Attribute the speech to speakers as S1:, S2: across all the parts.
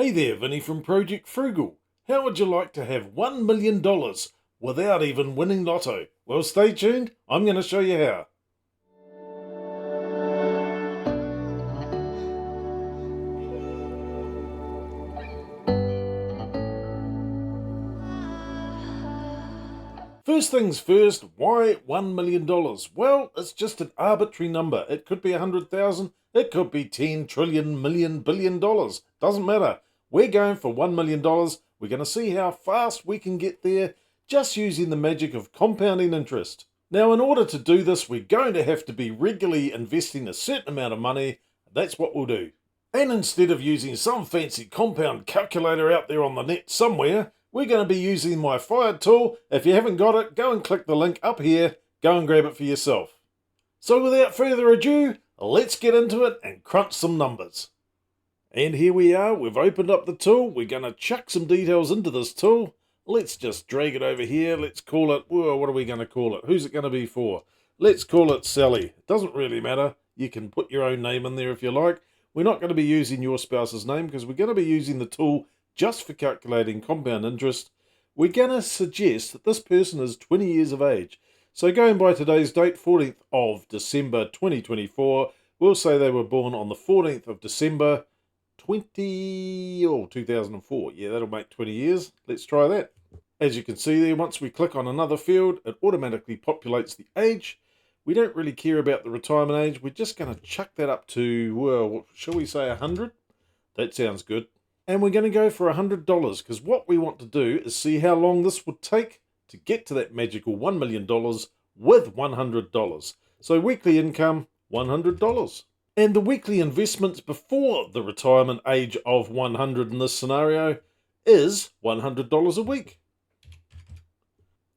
S1: Hey there, Vinny from Project Frugal. How would you like to have $1 million without even winning Lotto? Well, stay tuned. I'm going to show you how. First things first, why $1 million? Well, it's just an arbitrary number. It could be 100,000, it could be 10 trillion million billion dollars. Doesn't matter. We're going for $1 million. We're going to see how fast we can get there just using the magic of compounding interest. Now, in order to do this, we're going to have to be regularly investing a certain amount of money. That's what we'll do. And instead of using some fancy compound calculator out there on the net somewhere, we're going to be using my fire tool. If you haven't got it, go and click the link up here. Go and grab it for yourself. So without further ado, let's get into it and crunch some numbers. And here we are. We've opened up the tool. We're going to chuck some details into this tool. Let's just drag it over here. Let's call it, whoa, what are we going to call it? Who's it going to be for? Let's call it Sally. It doesn't really matter. You can put your own name in there if you like. We're not going to be using your spouse's name because we're going to be using the tool just for calculating compound interest. We're going to suggest that this person is 20 years of age. So going by today's date, 14th of December 2024, we'll say they were born on the 14th of December 2004. Yeah, that'll make 20 years. Let's try that. As you can see there, once we click on another field, it automatically populates the age. We don't really care about the retirement age. We're just going to chuck that up to, well, shall we say 100? That sounds good. And we're going to go for $100 because what we want to do is see how long this would take to get to that magical $1 million with $100. So weekly income, $100. And the weekly investments before the retirement age of 100 in this scenario is $100 a week.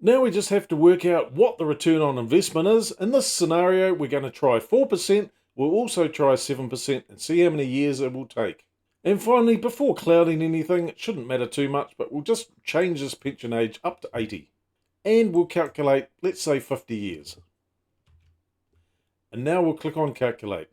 S1: Now we just have to work out what the return on investment is. In this scenario, we're going to try 4%. We'll also try 7% and see how many years it will take. And finally, before clouding anything, it shouldn't matter too much, but we'll just change this pension age up to 80. And we'll calculate, let's say 50 years. And now we'll click on calculate.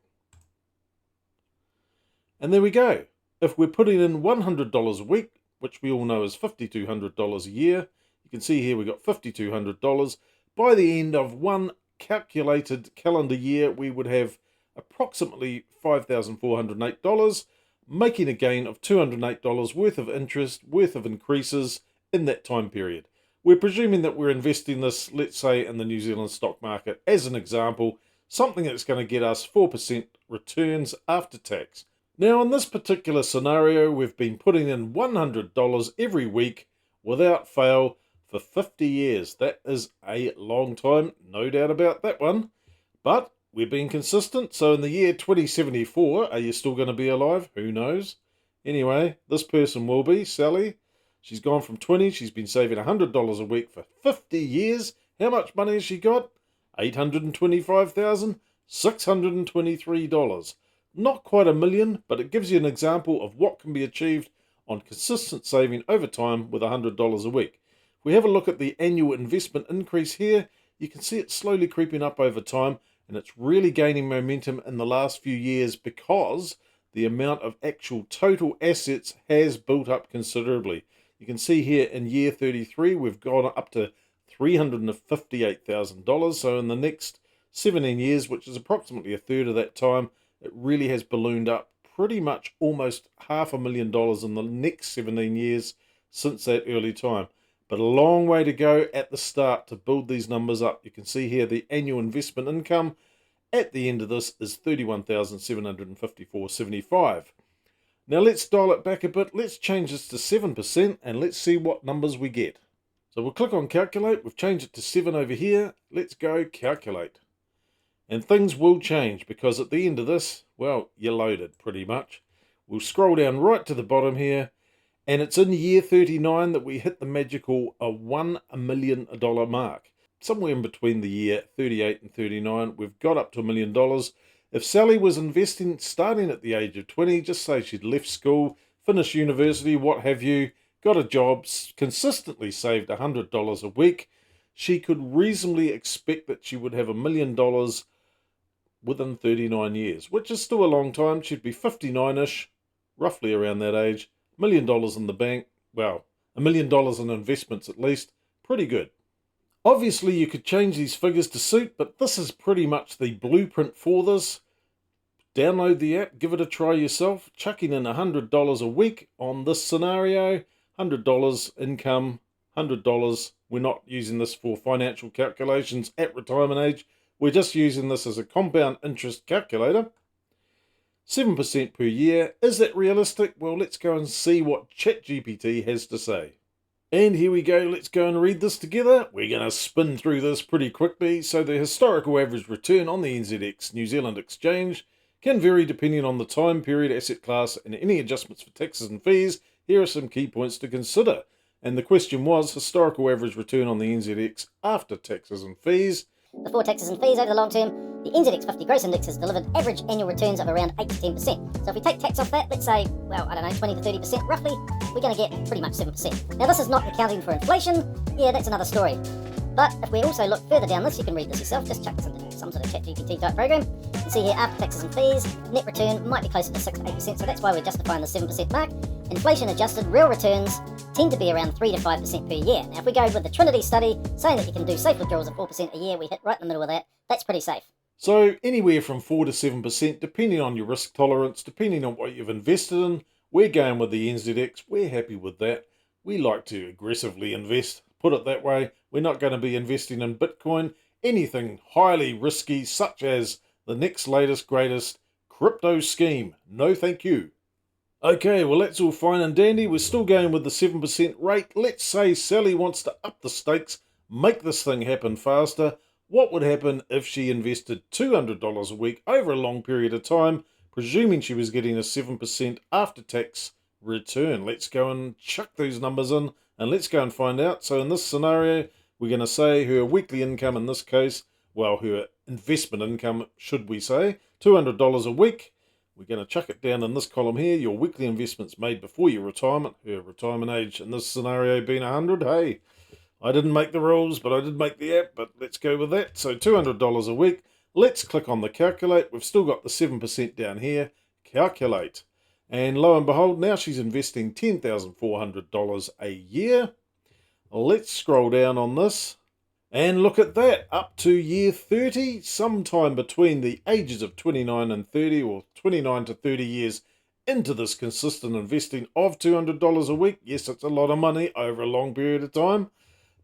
S1: And there we go. If we're putting in $100 a week, which we all know is $5,200 a year, you can see here we've got $5,200. By the end of one calculated calendar year, we would have approximately $5,408, making a gain of $208 worth of interest, worth of increases in that time period. We're presuming that we're investing this, let's say, in the New Zealand stock market as an example, something that's going to get us 4% returns after tax. Now, in this particular scenario, we've been putting in $100 every week without fail for 50 years. That is a long time, no doubt about that one. But we're being consistent, so in the year 2074, are you still going to be alive? Who knows? Anyway, this person will be, Sally. She's gone from 20, she's been saving $100 a week for 50 years. How much money has she got? $825,623. Not quite a million, but it gives you an example of what can be achieved on consistent saving over time with $100 a week. If we have a look at the annual investment increase here, you can see it slowly creeping up over time, and it's really gaining momentum in the last few years because the amount of actual total assets has built up considerably. You can see here in year 33, we've gone up to $358,000. So in the next 17 years, which is approximately a third of that time, it really has ballooned up pretty much almost $500,000 in the next 17 years since that early time. But a long way to go at the start to build these numbers up. You can see here the annual investment income at the end of this is $31,754.75. Now let's dial it back a bit. Let's change this to 7% and let's see what numbers we get. So we'll click on calculate. We've changed it to 7 over here. Let's go calculate. And things will change because at the end of this, well, you're loaded pretty much. We'll scroll down right to the bottom here. And it's in year 39 that we hit the magical $1 million mark. Somewhere in between the year 38 and 39, we've got up to $1 million. If Sally was investing starting at the age of 20, just say she'd left school, finished university, what have you, got a job, consistently saved $100 a week, she could reasonably expect that she would have $1 million within 39 years, which is still a long time. She'd be 59-ish, roughly around that age, $1 million in the bank. Well, $1 million in investments at least. Pretty good. Obviously, you could change these figures to suit, but this is pretty much the blueprint for this. Download the app, give it a try yourself. Chucking in $100 a week on this scenario, $100 income, $100. We're not using this for financial calculations at retirement age. We're just using this as a compound interest calculator. 7% per year. Is that realistic? Well, let's go and see what ChatGPT has to say. And here we go, let's go and read this together. We're going to spin through this pretty quickly. So the historical average return on the NZX New Zealand Exchange can vary depending on the time period, asset class, and any adjustments for taxes and fees. Here are some key points to consider. And the question was, historical average return on the NZX after taxes and fees.
S2: Before taxes and fees over the long term, the NZX 50 Gross Index has delivered average annual returns of around 8 to 10%. So if we take tax off that, let's say, well, I don't know, 20 to 30% roughly, we're going to get pretty much 7%. Now this is not accounting for inflation. Yeah, that's another story. But if we also look further down this, you can read this yourself, just chuck this into some sort of ChatGPT type program. You can see here, after taxes and fees, net return might be closer to 6 to 8%, so that's why we're justifying the 7% mark. Inflation adjusted real returns tend to be around 3 to 5% per year. Now if we go with the Trinity study, saying that you can do safe withdrawals of 4% a year, we hit right in the middle of that. That's pretty safe.
S1: So anywhere from 4 to 7%, depending on your risk tolerance, depending on what you've invested in. We're going with the NZX. We're happy with that. We like to aggressively invest, put it that way. We're not going to be investing in Bitcoin, anything highly risky, such as the next latest, greatest crypto scheme. No, thank you. Okay, well, that's all fine and dandy. We're still going with the 7% rate. Let's say Sally wants to up the stakes, make this thing happen faster. What would happen if she invested $200 a week over a long period of time, presuming she was getting a 7% after-tax return? Let's go and chuck those numbers in, and let's go and find out. So in this scenario, we're going to say her weekly income in this case, well, her investment income, should we say, $200 a week. We're going to chuck it down in this column here. Your weekly investments made before your retirement. Her retirement age in this scenario being 100. Hey, I didn't make the rules, but I did make the app, but let's go with that. So $200 a week. Let's click on the calculate. We've still got the 7% down here. Calculate. And lo and behold, now she's investing $10,400 a year. Let's scroll down on this. And look at that, up to year 30, sometime between the ages of 29 and 30, or 29 to 30 years into this consistent investing of $200 a week. Yes, it's a lot of money over a long period of time,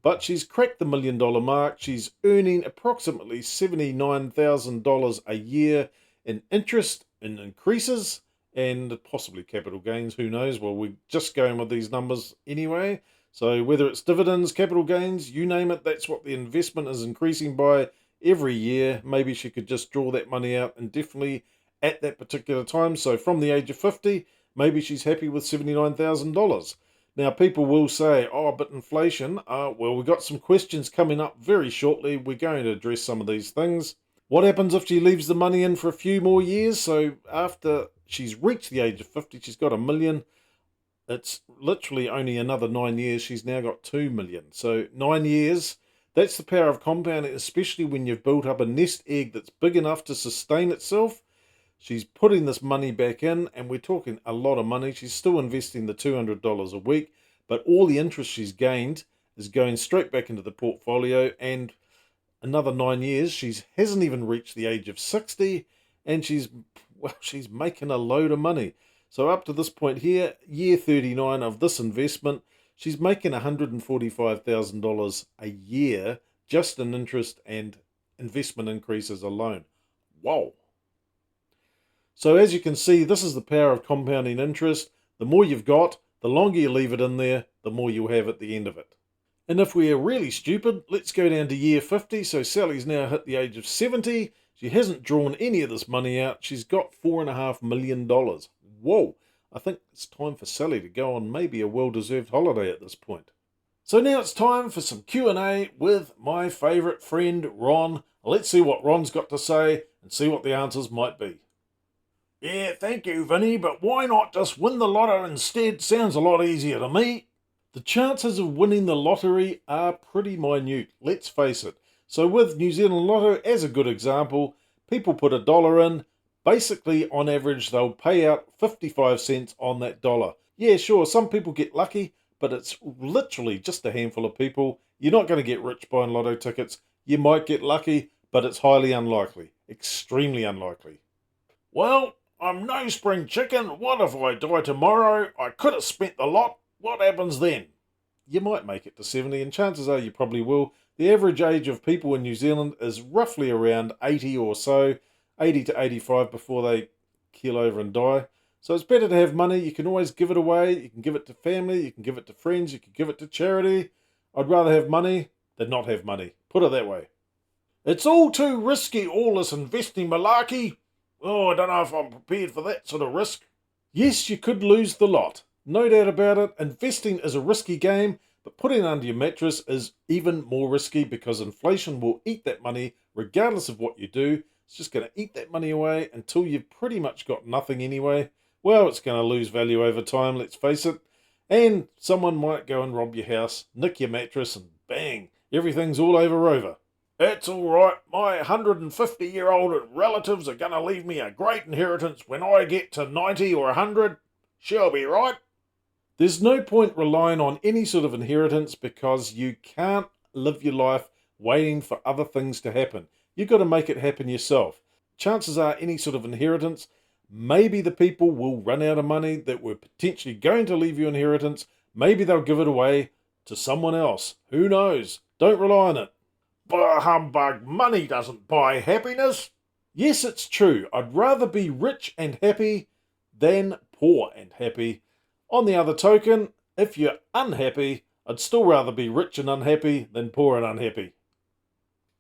S1: but she's cracked the $1 million mark. She's earning approximately $79,000 a year in interest, in increases, and possibly capital gains, who knows? Well, we're just going with these numbers anyway. So whether it's dividends, capital gains, you name it, that's what the investment is increasing by every year. Maybe she could just draw that money out indefinitely at that particular time. So from the age of 50, maybe she's happy with $79,000. Now, people will say, oh, but inflation. Well, we've got some questions coming up very shortly. We're going to address some of these things. What happens if she leaves the money in for a few more years? So after she's reached the age of 50, she's got $1 million. It's literally only another 9 years. She's now got 2 million. So 9 years, that's the power of compounding, especially when you've built up a nest egg that's big enough to sustain itself. She's putting this money back in, and we're talking a lot of money. She's still investing the $200 a week, but all the interest she's gained is going straight back into the portfolio. And another 9 years, she hasn't even reached the age of 60, and she's making a load of money. So up to this point here, year 39 of this investment, she's making $145,000 a year just in interest and investment increases alone. Wow. So as you can see, this is the power of compounding interest. The more you've got, the longer you leave it in there, the more you'll have at the end of it. And if we are really stupid, let's go down to year 50. So Sally's now hit the age of 70. She hasn't drawn any of this money out. She's got $4.5 million. Whoa, I think it's time for Sally to go on maybe a well-deserved holiday at this point. So now it's time for some Q&A with my favourite friend, Ron. Let's see what Ron's got to say and see what the answers might be. Yeah, thank you, Vinny, but why not just win the lotto instead? Sounds a lot easier to me. The chances of winning the lottery are pretty minute, let's face it. So with New Zealand Lotto, as a good example, people put $1 in, Basically, on average, they'll pay out 55 cents on that dollar. Yeah, sure, some people get lucky, but it's literally just a handful of people. You're not going to get rich buying lotto tickets. You might get lucky, but it's highly unlikely. Extremely unlikely. Well, I'm no spring chicken. What if I die tomorrow? I could have spent the lot. What happens then? You might make it to 70, and chances are you probably will. The average age of people in New Zealand is roughly around 80 or so, 80 to 85 before they keel over and die. So it's better to have money. You can always give it away. You can give it to family. You can give it to friends. You can give it to charity. I'd rather have money than not have money. Put it that way. It's all too risky, all this investing malarkey. Oh, I don't know if I'm prepared for that sort of risk. Yes, you could lose the lot. No doubt about it. Investing is a risky game, but putting it under your mattress is even more risky because inflation will eat that money regardless of what you do. It's just going to eat that money away until you've pretty much got nothing anyway. Well, it's going to lose value over time, let's face it. And someone might go and rob your house, nick your mattress, and bang, everything's all over Rover. That's all right. My 150-year-old relatives are going to leave me a great inheritance when I get to 90 or 100. She'll be right. There's no point relying on any sort of inheritance because you can't live your life waiting for other things to happen. You've got to make it happen yourself. Chances are any sort of inheritance, maybe the people will run out of money that were potentially going to leave you inheritance. Maybe they'll give it away to someone else. Who knows? Don't rely on it. Bah humbug, money doesn't buy happiness. Yes, it's true. I'd rather be rich and happy than poor and happy. On the other token, if you're unhappy, I'd still rather be rich and unhappy than poor and unhappy.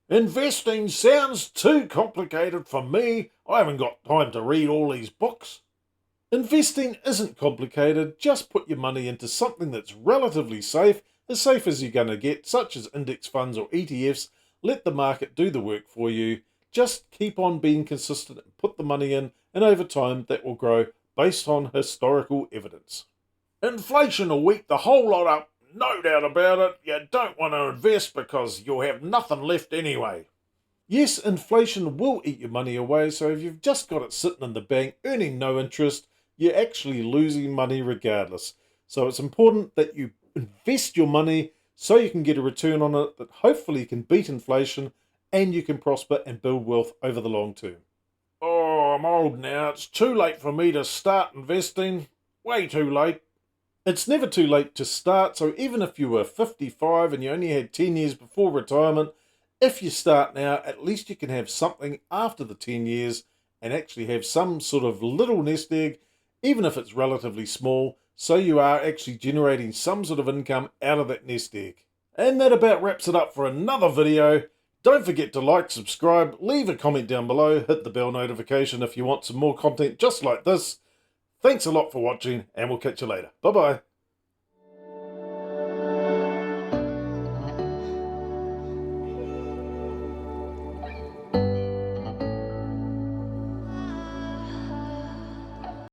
S1: Investing sounds too complicated for me. I haven't got time to read all these books. Investing isn't complicated. Just put your money into something that's relatively safe as you're going to get, such as index funds or ETFs. Let the market do the work for you. Just keep on being consistent and put the money in, and over time that will grow based on historical evidence. Inflation will eat the whole lot up, no doubt about it. You don't want to invest because you'll have nothing left anyway. Yes, inflation will eat your money away, so if you've just got it sitting in the bank earning no interest, you're actually losing money regardless. So it's important that you invest your money so you can get a return on it that hopefully can beat inflation and you can prosper and build wealth over the long term. Oh, I'm old now. It's too late for me to start investing. Way too late. It's never too late to start, so even if you were 55 and you only had 10 years before retirement, if you start now, at least you can have something after the 10 years and actually have some sort of little nest egg, even if it's relatively small, so you are actually generating some sort of income out of that nest egg. And that about wraps it up for another video. Don't forget to like, subscribe, leave a comment down below, hit the bell notification if you want some more content just like this. Thanks a lot for watching, and we'll catch you later. Bye-bye.